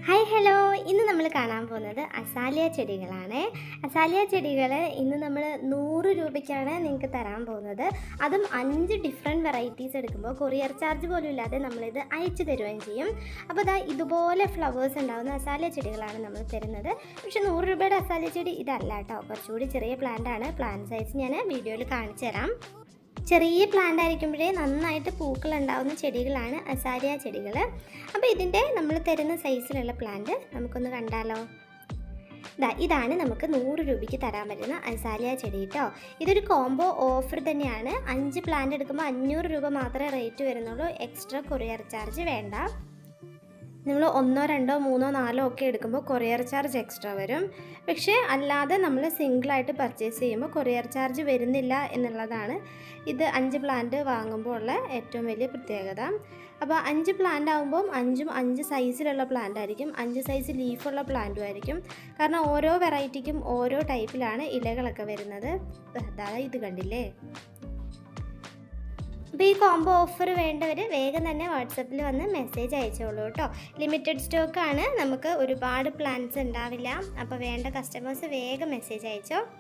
Hi hello, ഇന്ന് നമ്മൾ കാണാൻ പോകുന്നത് അസാലിയ ചെടികളാണ്. അസാലിയ ചെടികൾ ഇന്ന് നമ്മൾ 100 രൂപയ്ക്കാണ് നിങ്ങൾക്ക് തരാൻ പോകുന്നത്. അതും 5 ഡിഫറെൻറ്റ് വെറൈറ്റീസ് എടുക്കുമ്പോൾ കൊറിയർ ചാർജ് പോലും ഇല്ലാതെ നമ്മളിത് അയച്ചു തരുകയും ചെയ്യും. അപ്പോൾ ഇതുപോലെ ഫ്ലവേഴ്സ് ഉണ്ടാകുന്ന അസാലിയ ചെടികളാണ് നമ്മൾ തരുന്നത്. പക്ഷേ 100 രൂപയുടെ അസാലിയ ചെടി ഇതല്ല കേട്ടോ, കുറച്ചുകൂടി ചെറിയ പ്ലാന്റാണ്. പ്ലാന്റ് സൈസ് ഞാൻ വീഡിയോയിൽ കാണിച്ചു തരാം. ചെറിയ പ്ലാന്റ് ആയിരിക്കുമ്പോഴേ നന്നായിട്ട് പൂക്കൾ ഉണ്ടാകുന്ന ചെടികളാണ് അസാലിയ ചെടികൾ. അപ്പോൾ ഇതിൻ്റെ നമ്മൾ തരുന്ന സൈസിലുള്ള പ്ലാന്റ് നമുക്കൊന്ന് കണ്ടാലോ. ഇതാണ് നമുക്ക് 100 രൂപയ്ക്ക് തരാൻ പറ്റുന്ന അസാലിയ ചെടി കേട്ടോ. ഇതൊരു കോംബോ ഓഫർ തന്നെയാണ്. 5 പ്ലാന്റ് എടുക്കുമ്പോൾ 500 രൂപ മാത്രമേ റേറ്റ് വരുന്നുള്ളൂ. എക്സ്ട്രാ കൊറിയർ ചാർജ് വേണ്ട. നിങ്ങൾ 1, 2, 3, 4 ഒക്കെ എടുക്കുമ്പോൾ കൊറിയർ ചാർജ് എക്സ്ട്രാ വരും. പക്ഷേ അല്ലാതെ നമ്മൾ സിംഗിളായിട്ട് പർച്ചേസ് ചെയ്യുമ്പോൾ കൊറിയർ ചാർജ് വരുന്നില്ല എന്നുള്ളതാണ് ഇത് 5 പ്ലാന്റ് വാങ്ങുമ്പോൾ ഉള്ള ഏറ്റവും വലിയ പ്രത്യേകത. അപ്പോൾ 5 പ്ലാന്റ് ആകുമ്പം 5ഉം 5 സൈസിലുള്ള പ്ലാന്റ് ആയിരിക്കും. 5 സൈസ് ലീഫുള്ള പ്ലാന്റും ആയിരിക്കും. കാരണം ഓരോ വെറൈറ്റിക്കും ഓരോ ടൈപ്പിലാണ് ഇലകളൊക്കെ വരുന്നത്. അതായത് ഇത് കണ്ടില്ലേ. അപ്പോൾ ഈ കോംബോ ഓഫർ വേണ്ടവർ വേഗം തന്നെ വാട്സപ്പിൽ വന്ന് മെസ്സേജ് അയച്ചോളൂ കേട്ടോ. ലിമിറ്റഡ് സ്റ്റോക്കാണ്, നമുക്ക് ഒരുപാട് പ്ലാൻസ് ഉണ്ടാവില്ല. അപ്പോൾ വേണ്ട കസ്റ്റമേഴ്സ് വേഗം മെസ്സേജ് അയച്ചോ.